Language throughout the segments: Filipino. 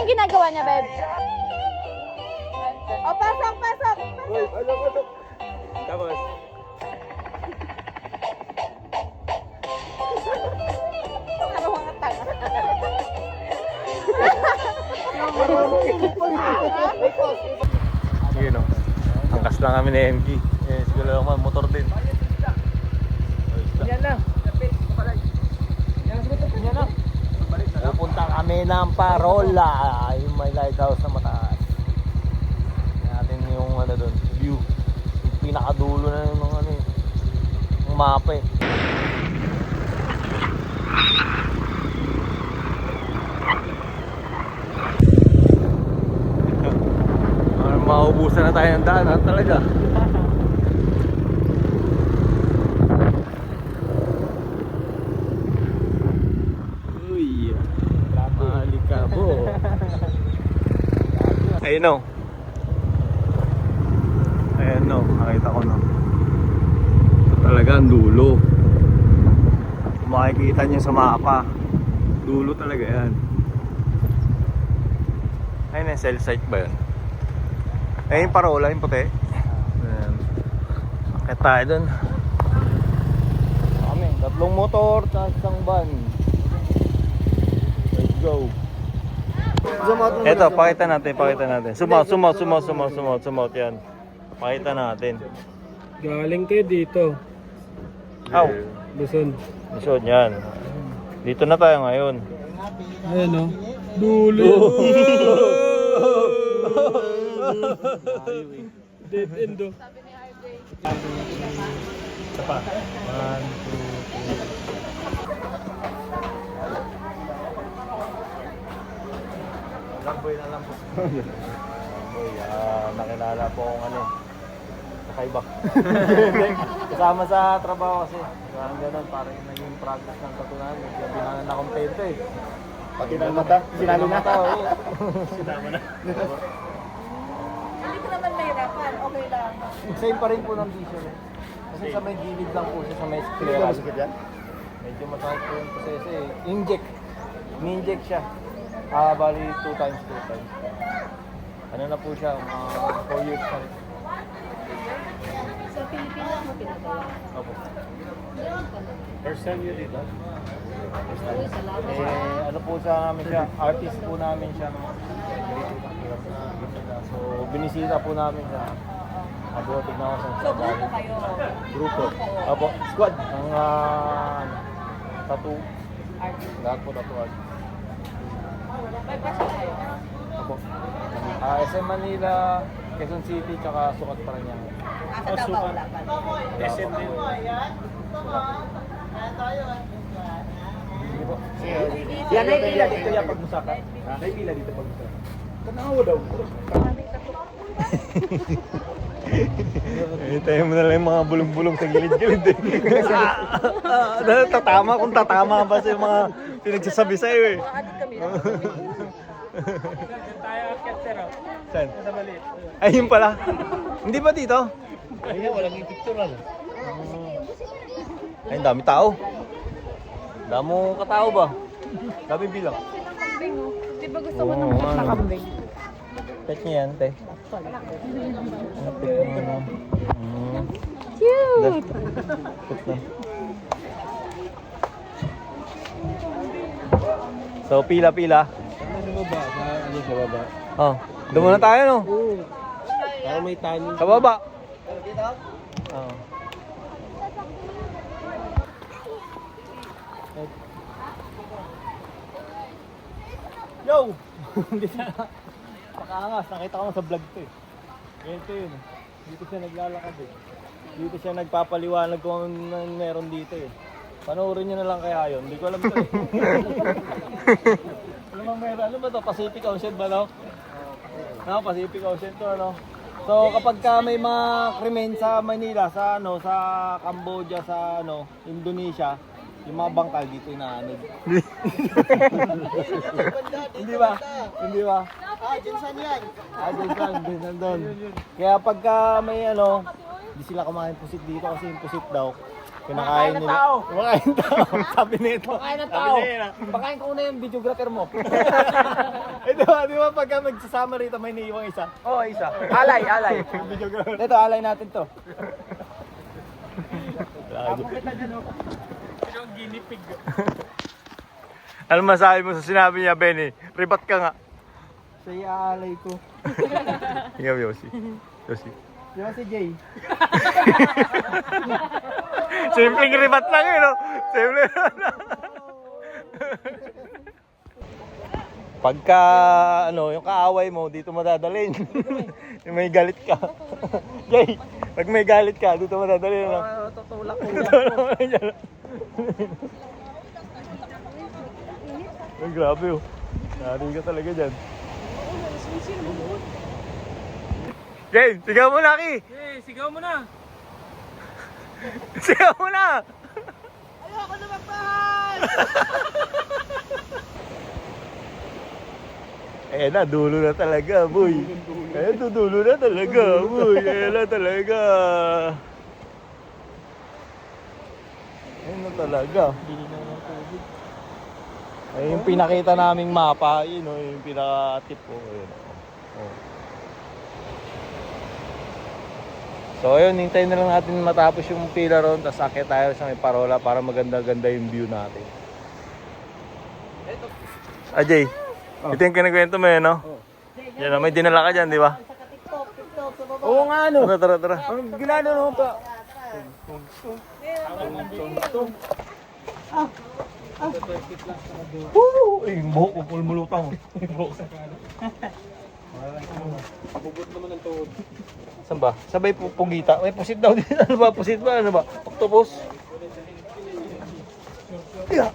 ginagawa niya, Beb? O, pasok, pasok! Uy, pasok. Tapos. Ano mga tanga? Sige no. Angkas lang kami ni MG. Eh, siguro lang man, motor din. Yan lang. Yan lang. Pupunta kami ng Parola. Yung may lighthouse na mataas. Yan natin yung ano doon, view. Yung pinakadulo na yung ano eh. Yung mapa eh. Maubusan na tayo ng daanan talaga. Uy, malikabo. Ayun o. Ayun o, nakita ko no. Ito talaga ang dulo. Kung makikita nyo sa mapa, dulo talaga yan. Ayun ang cell site ba yun? Eh, yung Parola, yung puti. Ayan. Akit tayo dun. Kami, tatlong motor, tapos isang van. Let's go. Eto, pakita natin. Sumaut yan. Pakita natin. Galing kayo dito. Aw, Luzon. Luzon yan. Dito na tayo ngayon. Ayan o. Dulo. Dead end o. Isa pa. 1, 2, 3. Lamboy na lang po. Lamboy, nakilala po akong ano eh. Kakaiba. Kasama sa trabaho kasi. Parang ganun, parang naging practice ng katunayan. Binanan na kontento eh. Pati ng mata, sinalo na. Sinama na. Hindi ko naman mahirapan, okay lang. Same pa rin po ng vision eh. Kasi sa may gilid lang po siya, sa may Hindi clear. ba masakit yan? Medyo masakit po yung proseso eh. Ni-inject siya. Bali 2 times. Ano na po siya, 4 years pa rin. Sa Pilipinas mo pinagawa. Opo. First time nyo dito? Uy, salamat. Ano po sa namin siya, artist po namin siya. So, binisita po namin siya. Abo, tignan ko sa So, grupo kayo. grupo. Opo, squad. Ang tattoo. Lahat po tattoo art. May pasok kayo. Opo. SM Manila, Quezon City, tsaka Sukat Parañaque. Sa Davao, wala pa. SM din. Hindi po. Yan ay pila dito yung pagmusakan. Ay pila dito pagmusakan. Tanawa daw. Tayo mo na lang yung mga bulong-bulong sa gilid-gilid eh. Tatama kung tatama ba sa mga pinagsasabi sa'yo eh. Adik kami. Tayo akit sir o. Saan? Sa maliit. Ayun pala. Hindi ba dito? Ay, walang picturean. Ay, ang dami tao. Damo katao ba? Dami bilang. Kambing, oh. Di ba gusto mo Oo, ng pet na ano. kambing? Pet niya yan, te. Ano pet mo? Cute! Pet na. So, pila-pila. Ano ba ba? Sa baba? Oh, doon muna tayo, no? Oo. Parang may tanin. Sa baba. Oh. Yo! Hindi na. Pakaangas. Nakita ko sa vlog to eh. Ganito yun. Dito siya naglalakad eh. Dito siya nagpapaliwanag kung anong meron dito eh. Panoorin nyo na lang kaya yun. Hindi ko alam to eh. Ano bang meron? Ano ba to? Pacific Ocean ba no? No, Pacific Ocean to ano. So kapag ka may mga krimen sa Manila, sa ano, sa Cambodia, sa ano, Indonesia, yung mga bangkal dito inaanod. Hindi ba? Hindi ba? Jensan yan. Din nandun. Kaya pagka may ano, hindi sila kumain pusit dito kasi yung pusit daw. Kinakain nila. Kumakain tao. Sabi nito. Kumakain ng tao. Pakain ko na yung videographer mo. Di ba pagka magsasama rito may iniiwang isa? Oo, isa. Alay, alay. Videographer. Ito, alay natin to. Yung guinea pig. Ano masabi mo sa sinabi niya, Benny? Ribat ka nga. Siya alay ko. Ikaw, Yossi. Yossi. Di ba si Jay? Simpleng ribat lang eh, no? Simple lang. Pagka, ano, yung kaaway mo, dito madadalhin. Yung may galit ka. Jay, pag may galit ka, dito madadalhin. No? Tutulak ko. Ay, grabe oh. Narinig ka talaga dyan. Jay, sigaw mo na, Ki! Eh, sigaw mo na. Sigaw mo na! Ayoko na magpahal! Eh na, dulo na talaga, boy. Eh, dulo na talaga, boy. Eh na talaga. Eh na talaga. Ay, yung pinakita naming mapa, yun o, yung pinaka-tip ko. Ayun. Oh. So ayun, hintayin na lang natin matapos yung pila ron, tapos akit tayo sa may parola para maganda-ganda yung view natin. Ajay, ito yung kinakwento mo yun, no? Yan, may dinala ka dyan, di ba? Oo nga, ano? Tara. Ang ginano pa? Ay, buhok ko, pulmulutang. Bubot naman ng tuhod. Saan ba? Sabay pugita. May pusit daw din. Ano ba? Pusit ba? Ano ba? Octopus? Yeah.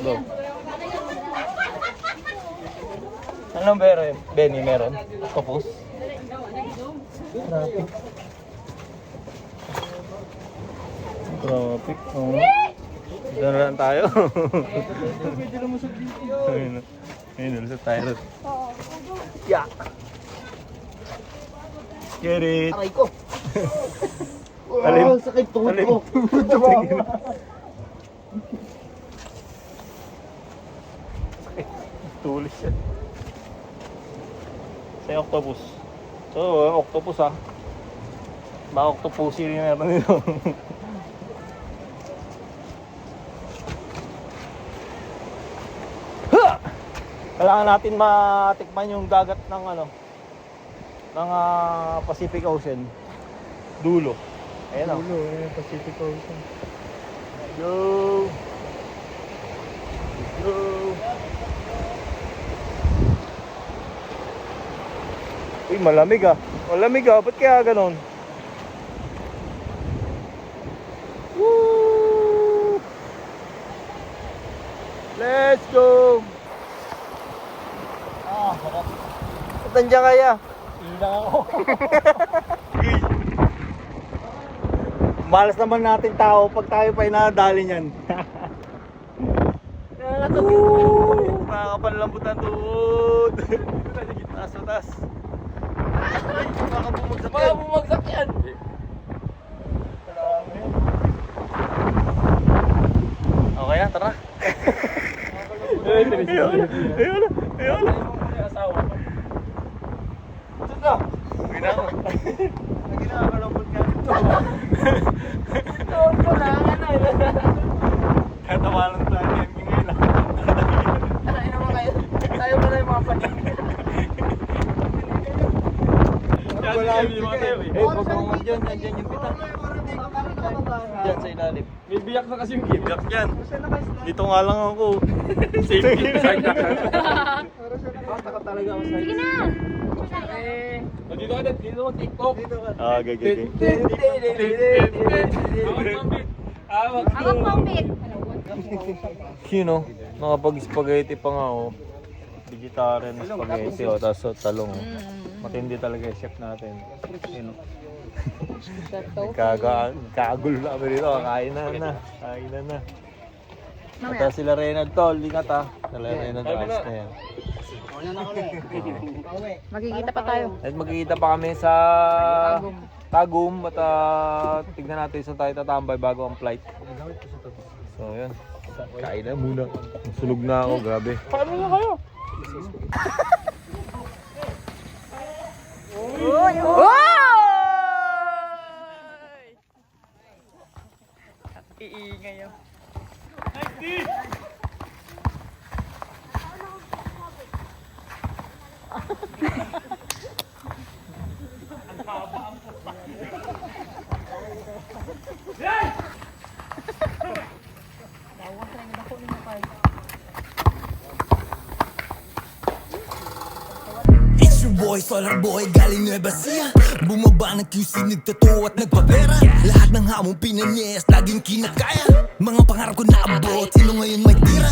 Go. Anong meron? Benny, meron? Octopus? Traffic. Traffic. Oh. Dito na lang tayo. Ayun. Ayun, ulit tayo. Yeah. Get it. Aray ko. Talim. Oh, sakit tuhod Talim. ko. Tulis yan. Sa octopus. So, octopus ha. Baka octopus yung meron nito. Kailangan natin matikman yung dagat ng ano ng Pacific Ocean. Dulo. Ayan o. Dulo, Pacific Ocean. Go! Go! Uy, malamig ah. Malamig ah. Ba't kaya ganon? Woo! Let's go! Ba't nandiyan kaya? Ilang ako. Malas naman natin tao pag tayo pa inadali niyan. Nakakapanlambot ang tuhod. Taas o taas. Ay, baka bumagsak yan. Baka bumagsak yan. Okay na, tara. Ayun. Asawa. Ito na. Uwi na ako. Lagi na nakakalambot nga nito. Doon ko na, Tatawanan tayo ng MB ngayon. Ano naman kayo? Tayo pa na yung mga panig. Wala yung tayo eh. Eh, pag kumag dyan, nandyan yung pita. Dyan sa ilalim. May biyak na kasi yung game. Biyak yan. Dito nga lang ako. Safety side na. Sige na! Dito ka na, dito mo, TikTok. Ah, gagagay. Awak Ako pambit. Sino? Nakapag-spaghetti pa nga oh. Vegetarian spaghetti oh, tapos talong. Matindi talaga yung chef natin. Sino? Kagul na kami dito. Kain na. Ata sila Reynald tol, ingat ha. Sila Reynald ayos na yan. Magkikita pa tayo. At magkikita pa kami sa Tagum at tignan natin saan tayo tatambay bago ang flight. So yun. Kain na muna. Sulog na ako, grabe. Paano na kayo? Iingay yun. It's your boy, Solar Boy, galing Nueva Ecija. Bumaba ng QC, nagtato at nagpapera. Lahat ng hamong pinanyes, laging kinakaya. Mga pangarap ko naabot, sino ngayon may tira?